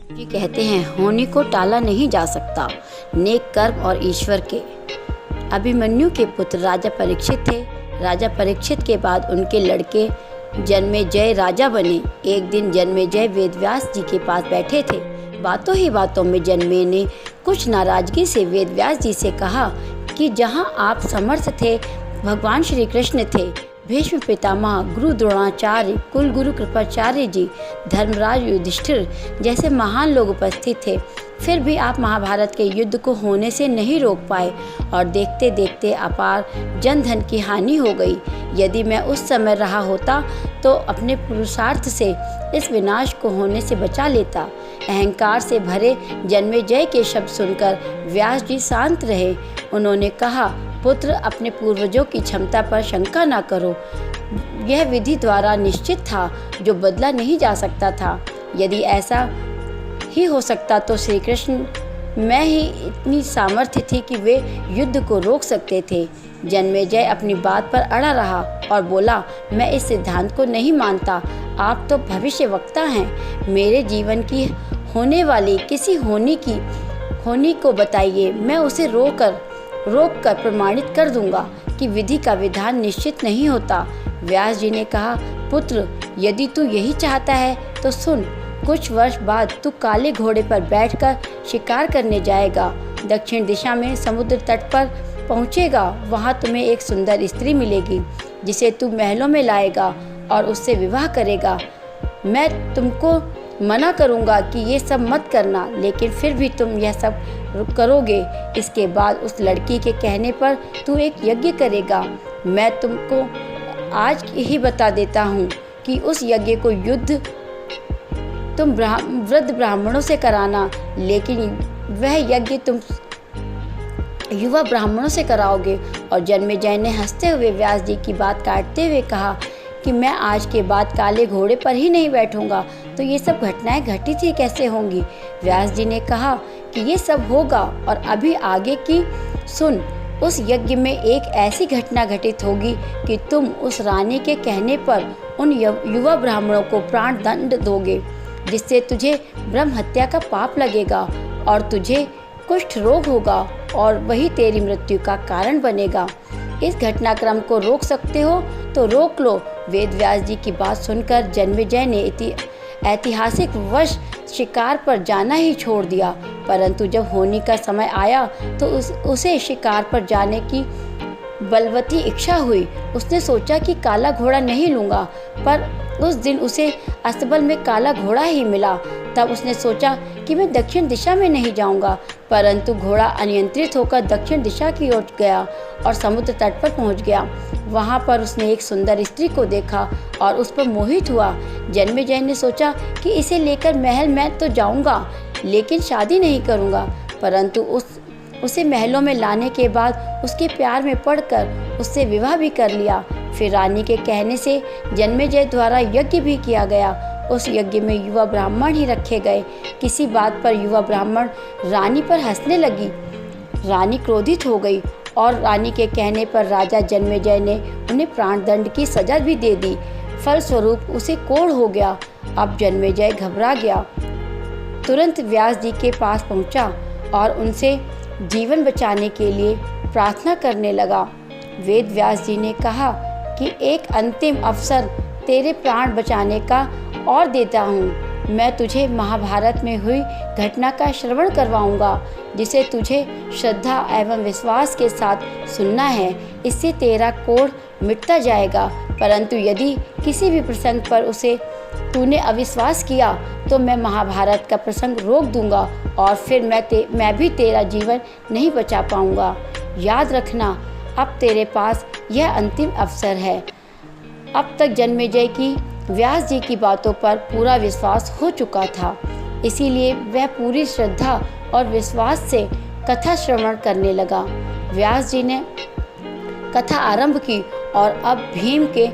जी कहते हैं होनी को टाला नहीं जा सकता, नेक कर्म और ईश्वर के। अभिमन्यु के पुत्र राजा परीक्षित थे। राजा परीक्षित के बाद उनके लड़के जन्मेजय राजा बने। एक दिन जन्मेजय वेदव्यास जी के पास बैठे थे। बातों ही बातों में जन्मे ने कुछ नाराजगी से वेदव्यास जी से कहा कि जहाँ आप समर्थ थे, भगवान श्री कृष्ण थे, भीष्म पितामह, गुरु द्रोणाचार्य, कुल गुरु कृपाचार्य जी, धर्मराज युधिष्ठिर जैसे महान लोग उपस्थित थे, फिर भी आप महाभारत के युद्ध को होने से नहीं रोक पाए और देखते देखते अपार जन धन की हानि हो गई। यदि मैं उस समय रहा होता तो अपने पुरुषार्थ से इस विनाश को होने से बचा लेता। अहंकार से भरे जन्मेजय के शब्द सुनकर व्यास जी शांत रहे। उन्होंने कहा, पुत्र, अपने पूर्वजों की क्षमता पर शंका न करो। यह विधि द्वारा निश्चित था जो बदला नहीं जा सकता था। यदि ऐसा ही हो सकता तो श्री कृष्ण में ही इतनी सामर्थ्य थी कि वे युद्ध को रोक सकते थे। जन्मेजय अपनी बात पर अड़ा रहा और बोला, मैं इस सिद्धांत को नहीं मानता। आप तो भविष्यवक्ता हैं। मेरे जीवन की होने वाली किसी होनी को बताइए। मैं उसे रोक कर प्रमाणित कर दूंगा कि विधि का विधान निश्चित नहीं होता। व्यास जी ने कहा, पुत्र, यदि तू यही चाहता है तो सुन। कुछ वर्ष बाद तू काले घोड़े पर बैठकर शिकार करने जाएगा। दक्षिण दिशा में समुद्र तट पर पहुंचेगा। वहां तुम्हें एक सुंदर स्त्री मिलेगी जिसे तू महलों में लाएगा और उससे विवाह करेगा। मैं तुमको मना करूंगा कि ये सब मत करना, लेकिन फिर भी तुम यह सब करोगे। इसके बाद उस लड़की के कहने पर तू एक यज्ञ करेगा। मैं तुमको आज ही बता देता हूँ कि उस यज्ञ को तुम वृद्ध ब्राह्मणों से कराना, लेकिन वह यज्ञ तुम युवा ब्राह्मणों से कराओगे। और जन्मेजय ने हंसते हुए व्यास जी की बात काटते हुए कहा कि मैं आज के बाद काले घोड़े पर ही नहीं बैठूंगा, तो ये सब घटनाएं घटित ही कैसे होंगी। व्यास जी ने कहा कि ये सब होगा, और अभी आगे की सुन। उस यज्ञ में एक ऐसी घटना घटित होगी कि तुम उस रानी के कहने पर उन युवा ब्राह्मणों को प्राण दंड दोगे, जिससे तुझे ब्रह्म हत्या का पाप लगेगा और तुझे कुष्ठ रोग होगा और वही तेरी मृत्यु का कारण बनेगा। इस घटनाक्रम को रोक सकते हो तो रोक लो। वेदव्यास जी की बात सुनकर जन्मेजय ने ऐतिहासिक वश शिकार पर जाना ही छोड़ दिया। परंतु जब होनी का समय आया तो उसे शिकार पर जाने की बलवती इच्छा हुई। उसने सोचा कि काला घोड़ा नहीं लूँगा, पर उस दिन उसे अस्तबल में काला घोड़ा ही मिला। तब उसने सोचा कि मैं दक्षिण दिशा में नहीं जाऊंगा, परंतु घोड़ा अनियंत्रित होकर दक्षिण दिशा की ओर गया और समुद्र तट पर पहुंच गया। वहां पर उसने एक सुंदर स्त्री को देखा और उस पर मोहित हुआ। जन्मेजय ने सोचा कि इसे लेकर महल में तो जाऊंगा, लेकिन शादी नहीं करूंगा। परंतु उसे महलों में लाने के बाद उसके प्यार में पड़कर उससे विवाह भी कर लिया। फिर रानी के कहने से जन्मेजय द्वारा यज्ञ भी किया गया। उस यज्ञ में युवा ब्राह्मण ही रखे गए। किसी बात पर युवा ब्राह्मण रानी पर हंसने लगी। रानी क्रोधित हो गई और रानी के कहने पर राजा जन्मेजय ने उन्हें प्राणदंड की सजा भी दे दी। फलस्वरूप उसे कोढ़ हो गया। अब जन्मेजय घबरा गया, तुरंत व्यास जी के पास पहुंचा और उनसे जीवन बचाने के लिए प्रार्थना करने लगा। वेद व्यास जी ने कहा कि एक अंतिम अवसर तेरे प्राण बचाने का और देता हूँ। मैं तुझे महाभारत में हुई घटना का श्रवण करवाऊंगा, जिसे तुझे श्रद्धा एवं विश्वास के साथ सुनना है। इससे तेरा कोढ़ मिटता जाएगा। परंतु यदि किसी भी प्रसंग पर उसे तूने अविश्वास किया तो मैं महाभारत का प्रसंग रोक दूंगा और फिर मैं भी तेरा जीवन नहीं बचा पाऊंगा। याद रखना, अब तेरे पास यह अंतिम अवसर है। अब तक जन्मेजय की व्यास जी की बातों पर पूरा विश्वास हो चुका था, इसीलिए वह पूरी श्रद्धा और विश्वास से कथा श्रवण करने लगा। व्यास जी ने कथा आरंभ की और अब भीम के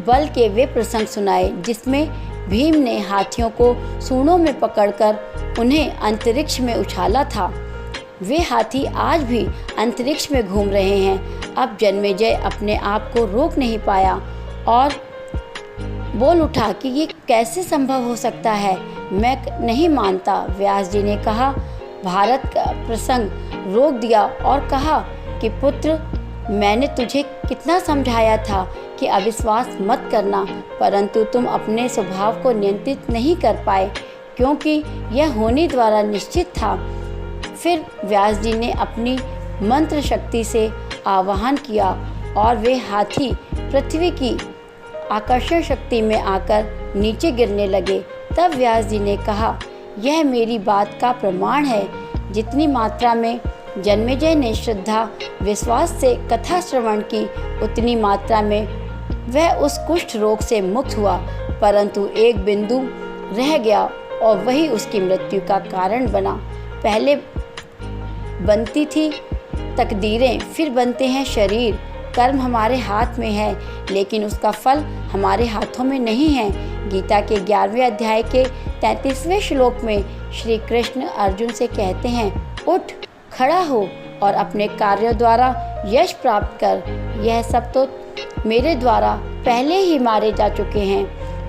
बल के वे प्रसंग सुनाए, जिसमें भीम ने हाथियों को सूंडों में पकड़कर उन्हें अंतरिक्ष में उछाला था। वे हाथी आज भी अंतरिक्ष में घूम रहे हैं। अब जन्मेजय अपने आप को रोक नहीं पाया और बोल उठा कि ये कैसे संभव हो सकता है, मैं नहीं मानता। व्यास जी ने कहा, भारत का प्रसंग रोक दिया और कहा कि पुत्र, मैंने तुझे कितना समझाया था कि अविश्वास मत करना, परंतु तुम अपने स्वभाव को नियंत्रित नहीं कर पाए, क्योंकि यह होनी द्वारा निश्चित था। फिर व्यास जी ने अपनी मंत्र शक्ति से आवाहन किया और वे हाथी पृथ्वी की आकर्षण शक्ति में आकर नीचे गिरने लगे। तब व्यास जी ने कहा, यह मेरी बात का प्रमाण है। जितनी मात्रा में जन्मेजय ने श्रद्धा विश्वास से कथा श्रवण की, उतनी मात्रा में वह उस कुष्ठ रोग से मुक्त हुआ, परंतु एक बिंदु रह गया और वही उसकी मृत्यु का कारण बना। पहले बनती थी तकदीरें, फिर बनते हैं शरीर। कर्म हमारे हाथ में है, लेकिन उसका फल हमारे हाथों में नहीं है। गीता के 11वें अध्याय के 33वें श्लोक में श्री कृष्ण अर्जुन से कहते हैं, उठ, खड़ा हो और अपने कार्यों द्वारा यश प्राप्त कर। यह सब तो मेरे द्वारा पहले ही मारे जा चुके हैं।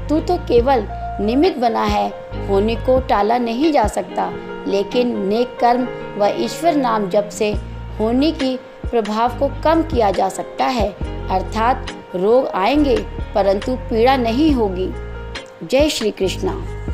तू तो केवल निमित्त बना है, होने को टाला नहीं जा सकता, लेकिन नेक कर्म व ईश्वर नाम जप से होने की प्रभाव को कम किया जा सकता है। अर्थात रोग आएंगे परंतु पीड़ा नहीं होगी। जय श्री कृष्णा।